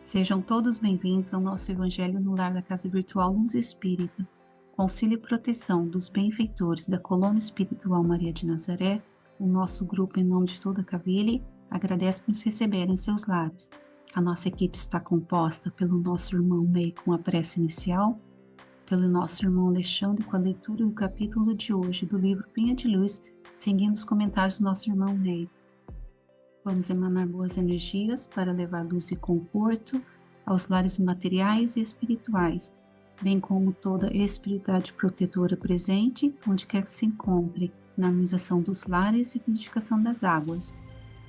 Sejam todos bem-vindos ao nosso Evangelho no Lar da Casa Virtual Luz Espírita, com auxílio e proteção dos benfeitores da Colônia Espiritual Maria de Nazaré. O nosso grupo, em nome de toda a Cavile, agradece por nos receber em seus lares. A nossa equipe está composta pelo nosso irmão Ney com a prece inicial, pelo nosso irmão Alexandre com a leitura do capítulo de hoje do livro Pinha de Luz, seguindo os comentários do nosso irmão Ney. Vamos emanar boas energias para levar luz e conforto aos lares materiais e espirituais, bem como toda espiritualidade protetora presente, onde quer que se encontre, na harmonização dos lares e purificação das águas.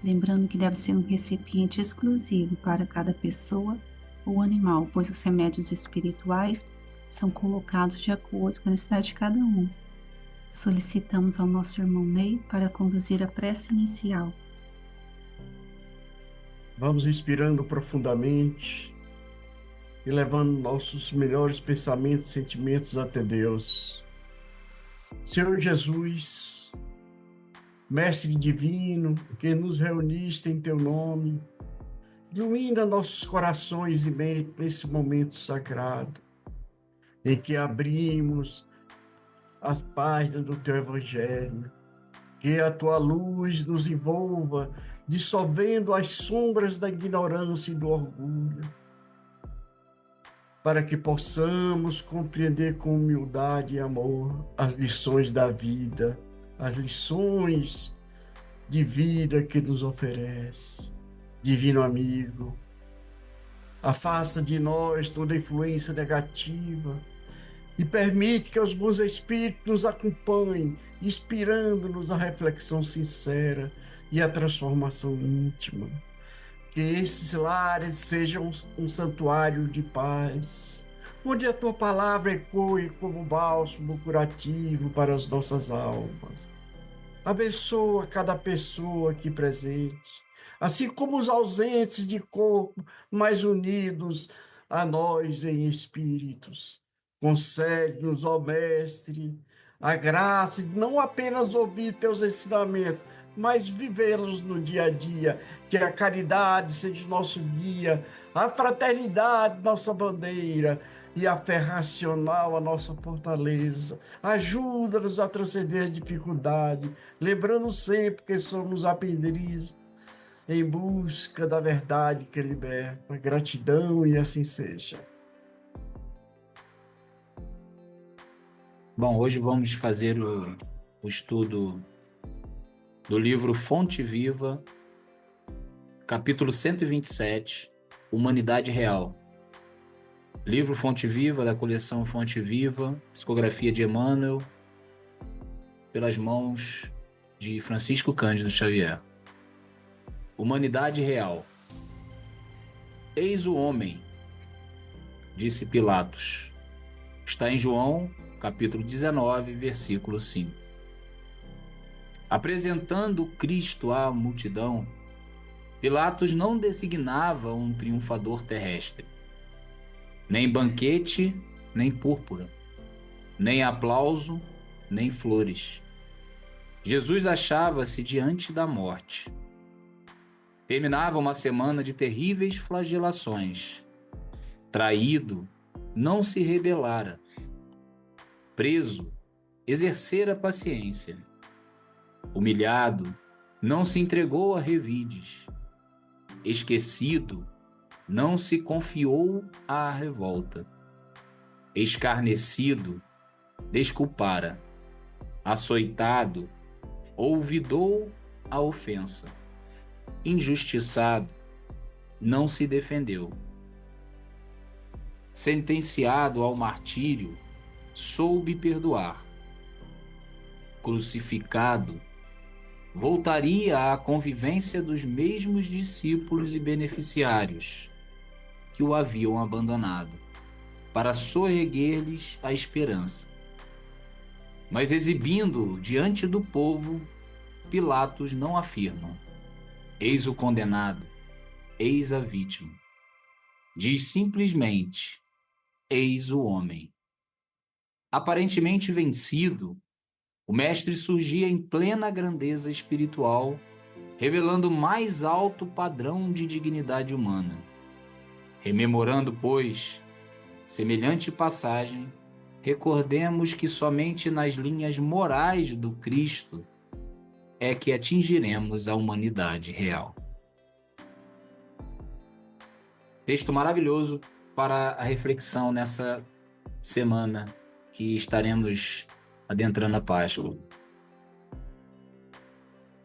Lembrando que deve ser um recipiente exclusivo para cada pessoa ou animal, pois os remédios espirituais são colocados de acordo com a necessidade de cada um. Solicitamos ao nosso irmão Ney para conduzir a prece inicial. Vamos respirando profundamente e levando nossos melhores pensamentos e sentimentos até Deus. Senhor Jesus, Mestre Divino, que nos reuniste em Teu nome, ilumina nossos corações e mentes nesse momento sagrado, em que abrimos as páginas do Teu Evangelho. Que a Tua luz nos envolva, dissolvendo as sombras da ignorância e do orgulho, para que possamos compreender com humildade e amor as lições da vida, as lições de vida que nos oferece. Divino amigo, afasta de nós toda influência negativa e permite que os bons espíritos nos acompanhem, inspirando-nos à reflexão sincera e à transformação íntima. Que esses lares sejam um santuário de paz, onde a Tua palavra ecoe como bálsamo curativo para as nossas almas. Abençoa cada pessoa aqui presente, assim como os ausentes de corpo, mas unidos a nós em espíritos. Concede-nos, ó Mestre, a graça de não apenas ouvir Teus ensinamentos, mas vivê-los no dia a dia. Que a caridade seja nosso guia, a fraternidade nossa bandeira e a fé racional a nossa fortaleza. Ajuda-nos a transcender a dificuldade, lembrando sempre que somos aprendizes em busca da verdade que liberta. Gratidão e assim seja. Bom, hoje vamos fazer o estudo do livro Fonte Viva, capítulo 127, Humanidade Real. Livro Fonte Viva, da coleção Fonte Viva, psicografia de Emmanuel, pelas mãos de Francisco Cândido Xavier. Humanidade Real. Eis o homem, disse Pilatos. Está em João, capítulo 19, versículo 5. Apresentando Cristo à multidão, Pilatos não designava um triunfador terrestre. Nem banquete, nem púrpura, nem aplauso, nem flores. Jesus achava-se diante da morte. Terminava uma semana de terríveis flagelações. Traído, não se rebelara. Preso, exercera paciência. Humilhado, não se entregou a revides. Esquecido, não se confiou à revolta. Escarnecido, desculpara. Açoitado, olvidou a ofensa. Injustiçado, não se defendeu. Sentenciado ao martírio, soube perdoar. Crucificado, voltaria à convivência dos mesmos discípulos e beneficiários que o haviam abandonado, para soerguer-lhes a esperança. Mas exibindo-o diante do povo, Pilatos não afirma: eis o condenado, eis a vítima. Diz simplesmente: eis o homem. Aparentemente vencido, o mestre surgia em plena grandeza espiritual, revelando o mais alto padrão de dignidade humana. Rememorando, pois, semelhante passagem, recordemos que somente nas linhas morais do Cristo é que atingiremos a humanidade real. Texto maravilhoso para a reflexão nessa semana que estaremos adentrando a Páscoa.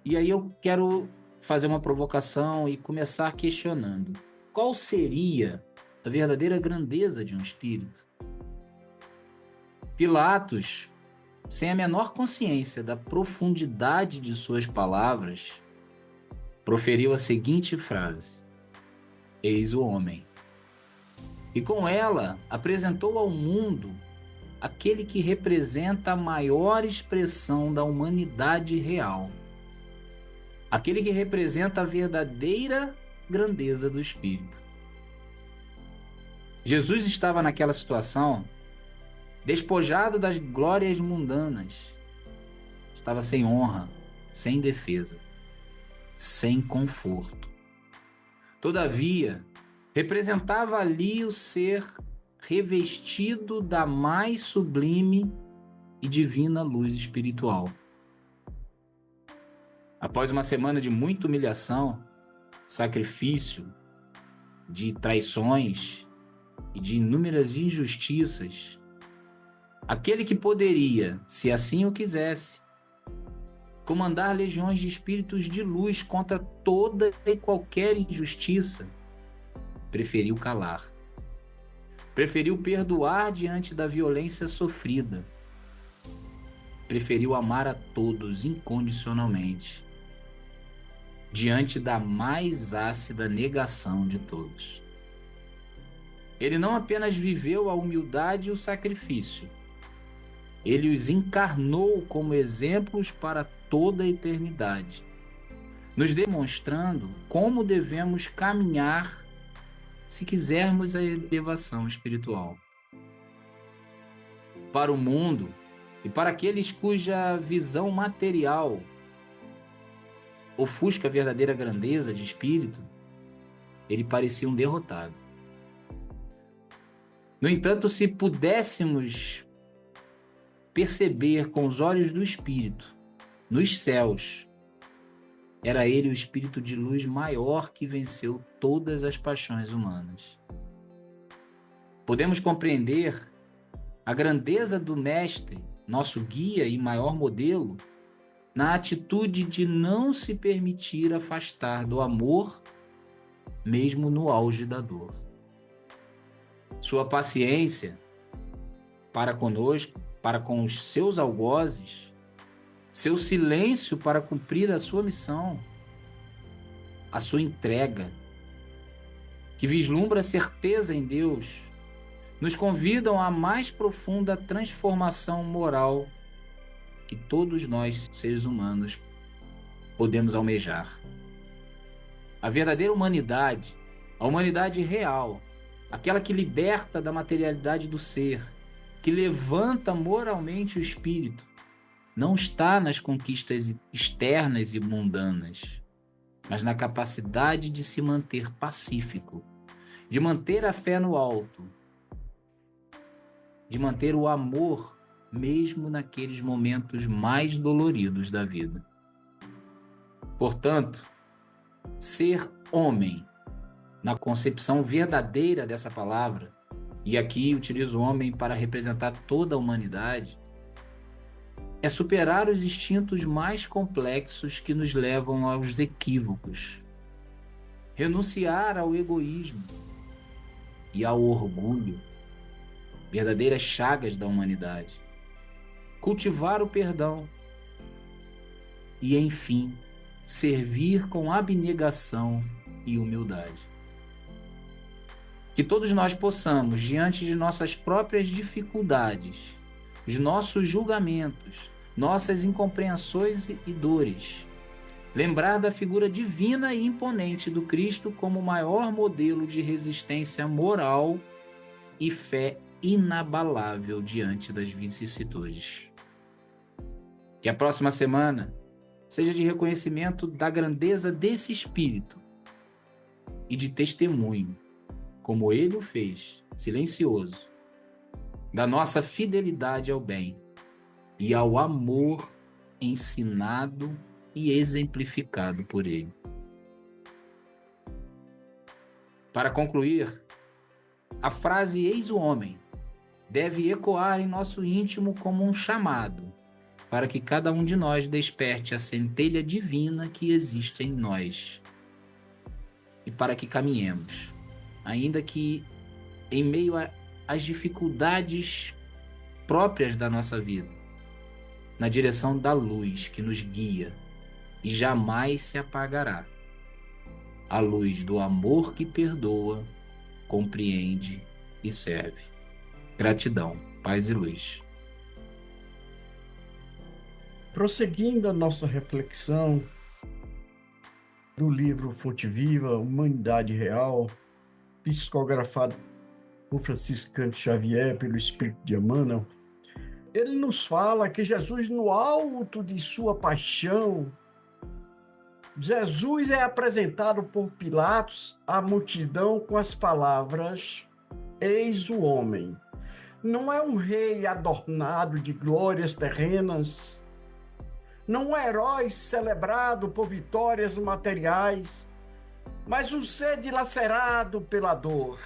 E aí eu quero fazer uma provocação e começar questionando: qual seria a verdadeira grandeza de um espírito? Pilatos, sem a menor consciência da profundidade de suas palavras, proferiu a seguinte frase: eis o homem. E com ela apresentou ao mundo aquele que representa a maior expressão da humanidade real, aquele que representa a verdadeira grandeza do espírito. Jesus estava naquela situação despojado das glórias mundanas, estava sem honra, sem defesa, sem conforto. Todavia, representava ali o ser revestido da mais sublime e divina luz espiritual. Após uma semana de muita humilhação, sacrifício, de traições e de inúmeras injustiças, aquele que poderia, se assim o quisesse, comandar legiões de espíritos de luz contra toda e qualquer injustiça, preferiu calar. Preferiu perdoar diante da violência sofrida. Preferiu amar a todos incondicionalmente, diante da mais ácida negação de todos. Ele não apenas viveu a humildade e o sacrifício, ele os encarnou como exemplos para toda a eternidade, nos demonstrando como devemos caminhar se quisermos a elevação espiritual. Para o mundo e para aqueles cuja visão material ofusca a verdadeira grandeza de espírito, ele parecia um derrotado. No entanto, se pudéssemos perceber com os olhos do espírito, nos céus, era ele o espírito de luz maior que venceu todas as paixões humanas. Podemos compreender a grandeza do Mestre, nosso guia e maior modelo, na atitude de não se permitir afastar do amor, mesmo no auge da dor. Sua paciência para conosco, para com os seus algozes, seu silêncio para cumprir a sua missão, a sua entrega, que vislumbra a certeza em Deus, nos convidam à mais profunda transformação moral que todos nós, seres humanos, podemos almejar. A verdadeira humanidade, a humanidade real, aquela que liberta da materialidade do ser, que levanta moralmente o espírito, não está nas conquistas externas e mundanas, mas na capacidade de se manter pacífico, de manter a fé no alto, de manter o amor mesmo naqueles momentos mais doloridos da vida. Portanto, ser homem, na concepção verdadeira dessa palavra, e aqui utilizo o homem para representar toda a humanidade, é superar os instintos mais complexos que nos levam aos equívocos, renunciar ao egoísmo e ao orgulho, verdadeiras chagas da humanidade, cultivar o perdão e, enfim, servir com abnegação e humildade. Que todos nós possamos, diante de nossas próprias dificuldades, os nossos julgamentos, nossas incompreensões e dores, lembrar da figura divina e imponente do Cristo como o maior modelo de resistência moral e fé inabalável diante das vicissitudes. Que a próxima semana seja de reconhecimento da grandeza desse Espírito e de testemunho como ele o fez, silencioso, da nossa fidelidade ao bem e ao amor ensinado e exemplificado por ele. Para concluir, a frase "eis o homem" deve ecoar em nosso íntimo como um chamado para que cada um de nós desperte a centelha divina que existe em nós e para que caminhemos, ainda que em meio às dificuldades próprias da nossa vida, na direção da luz que nos guia e jamais se apagará, a luz do amor que perdoa, compreende e serve. Gratidão, paz e luz. Prosseguindo a nossa reflexão do livro Fonte Viva, Humanidade Real, psicografado por Francisco Cândido Xavier pelo Espírito de Emmanuel, ele nos fala que Jesus, no alto de sua paixão, Jesus é apresentado por Pilatos à multidão com as palavras: "Eis o homem". Não é um rei adornado de glórias terrenas, não um herói celebrado por vitórias materiais, mas um ser dilacerado pela dor,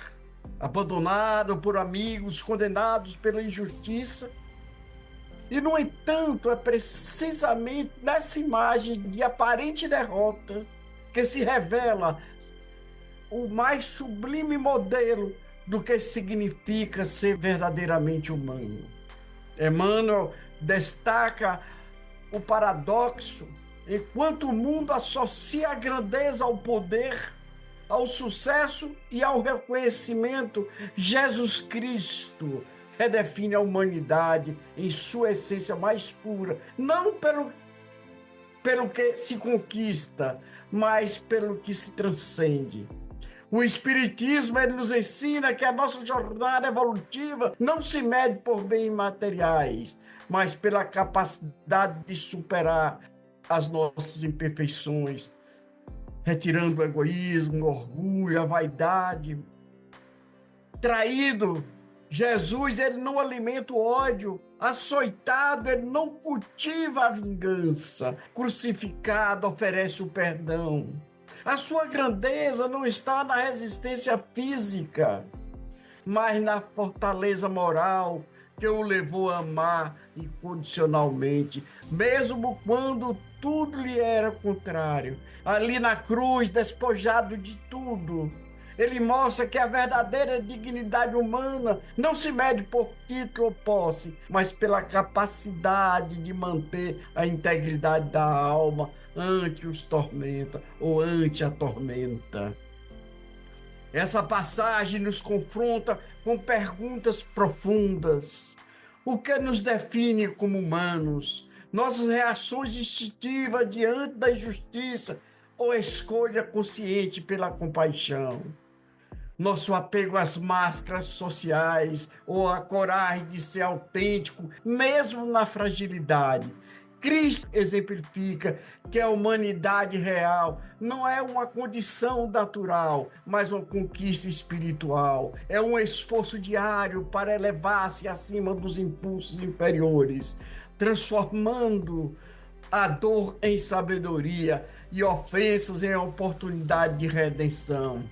abandonado por amigos, condenados pela injustiça. E, no entanto, é precisamente nessa imagem de aparente derrota que se revela o mais sublime modelo do que significa ser verdadeiramente humano. Emmanuel destaca o paradoxo: enquanto o mundo associa a grandeza ao poder, ao sucesso e ao reconhecimento, Jesus Cristo redefine a humanidade em sua essência mais pura, não pelo que se conquista, mas pelo que se transcende. O Espiritismo, ele nos ensina que a nossa jornada evolutiva não se mede por bens materiais, mas pela capacidade de superar as nossas imperfeições, retirando o egoísmo, o orgulho, a vaidade. Traído, Jesus, ele não alimenta o ódio. Açoitado, ele não cultiva a vingança. Crucificado, oferece o perdão. A sua grandeza não está na resistência física, mas na fortaleza moral que o levou a amar incondicionalmente, mesmo quando tudo lhe era contrário. Ali na cruz, despojado de tudo, ele mostra que a verdadeira dignidade humana não se mede por título ou posse, mas pela capacidade de manter a integridade da alma ante os tormenta ou ante a tormenta. Essa passagem nos confronta com perguntas profundas. O que nos define como humanos? Nossas reações instintivas diante da injustiça ou escolha consciente pela compaixão? Nosso apego às máscaras sociais ou a coragem de ser autêntico, mesmo na fragilidade? Cristo exemplifica que a humanidade real não é uma condição natural, mas uma conquista espiritual. É um esforço diário para elevar-se acima dos impulsos inferiores, transformando a dor em sabedoria e ofensas em oportunidade de redenção.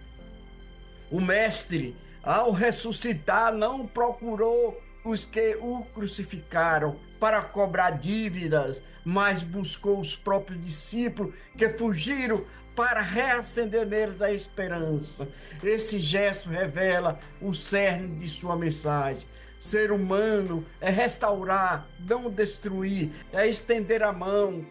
O Mestre, ao ressuscitar, não procurou os que o crucificaram para cobrar dívidas, mas buscou os próprios discípulos que fugiram para reacender neles a esperança. Esse gesto revela o cerne de sua mensagem. Ser humano é restaurar, não destruir, é estender a mão,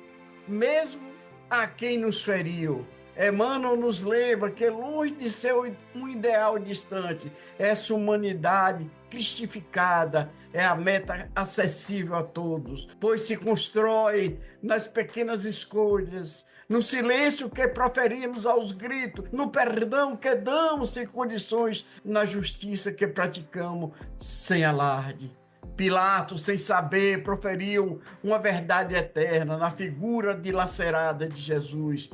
mesmo a quem nos feriu. Emmanuel nos lembra que, longe de ser um ideal distante, essa humanidade cristificada é a meta acessível a todos, pois se constrói nas pequenas escolhas, no silêncio que proferimos aos gritos, no perdão que damos sem condições, na justiça que praticamos sem alarde. Pilatos, sem saber, proferiu uma verdade eterna na figura dilacerada de Jesus.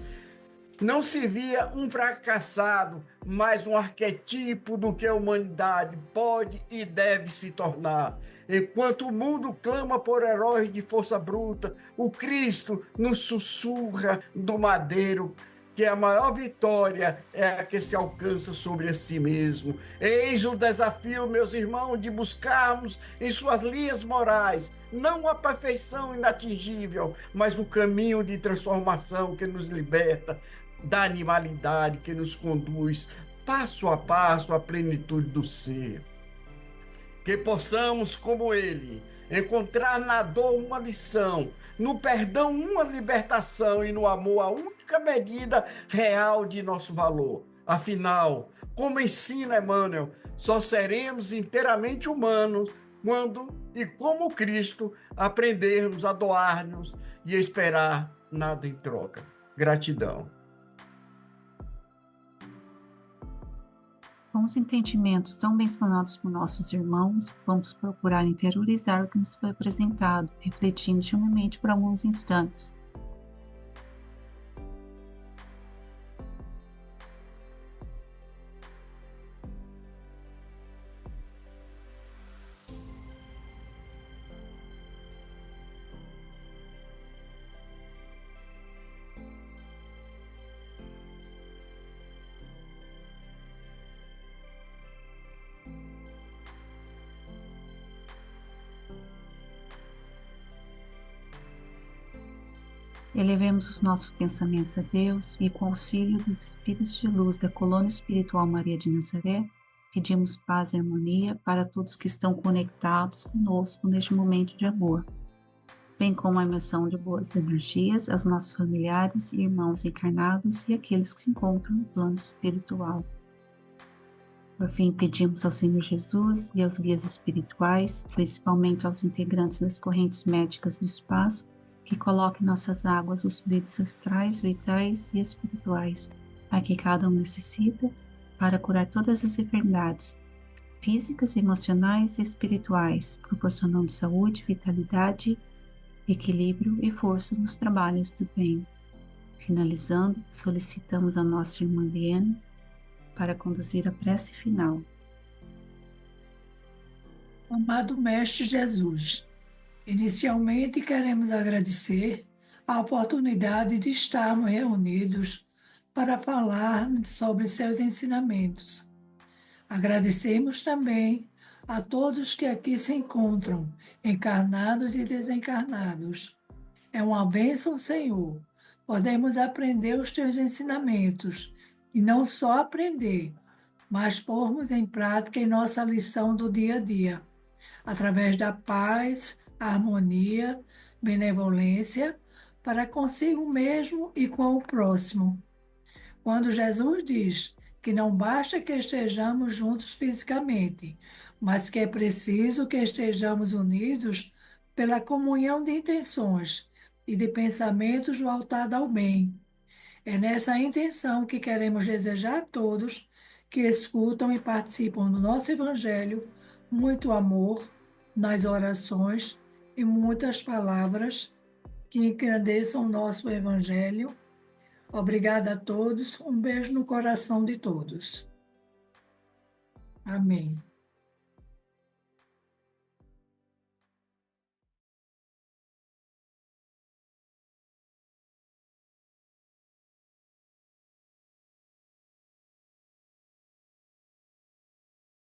Não se via um fracassado, mas um arquetipo do que a humanidade pode e deve se tornar. Enquanto o mundo clama por heróis de força bruta, o Cristo nos sussurra do madeiro que a maior vitória é a que se alcança sobre a si mesmo. Eis o desafio, meus irmãos, de buscarmos em suas linhas morais não a perfeição inatingível, mas o caminho de transformação que nos liberta da animalidade, que nos conduz passo a passo à plenitude do ser. Que possamos, como ele, encontrar na dor uma lição, no perdão uma libertação e no amor a única medida real de nosso valor. Afinal, como ensina Emmanuel, só seremos inteiramente humanos quando e como Cristo aprendermos a doar-nos e esperar nada em troca. Gratidão. Com os entendimentos tão mencionados por nossos irmãos, vamos procurar interiorizar o que nos foi apresentado, refletindo firmemente por alguns instantes. Elevemos os nossos pensamentos a Deus e, com o auxílio dos Espíritos de Luz da Colônia Espiritual Maria de Nazaré, pedimos paz e harmonia para todos que estão conectados conosco neste momento de amor, bem como a emissão de boas energias aos nossos familiares e irmãos encarnados e aqueles que se encontram no plano espiritual. Por fim, pedimos ao Senhor Jesus e aos guias espirituais, principalmente aos integrantes das correntes médicas do espaço, que coloque em nossas águas os fluidos astrais, vitais e espirituais, a que cada um necessita para curar todas as enfermidades físicas, emocionais e espirituais, proporcionando saúde, vitalidade, equilíbrio e força nos trabalhos do bem. Finalizando, solicitamos a nossa irmã Liane para conduzir a prece final. Amado Mestre Jesus, inicialmente queremos agradecer a oportunidade de estarmos reunidos para falar sobre seus ensinamentos. Agradecemos também a todos que aqui se encontram, encarnados e desencarnados. É uma bênção, Senhor. Podemos aprender os teus ensinamentos, e não só aprender, mas pormos em prática em nossa lição do dia a dia, através da paz, harmonia, benevolência, para consigo mesmo e com o próximo. Quando Jesus diz que não basta que estejamos juntos fisicamente, mas que é preciso que estejamos unidos pela comunhão de intenções e de pensamentos voltados ao bem. É nessa intenção que queremos desejar a todos que escutam e participam do nosso Evangelho muito amor nas orações e muitas palavras que engrandeçam o nosso Evangelho. Obrigada a todos, um beijo no coração de todos. Amém.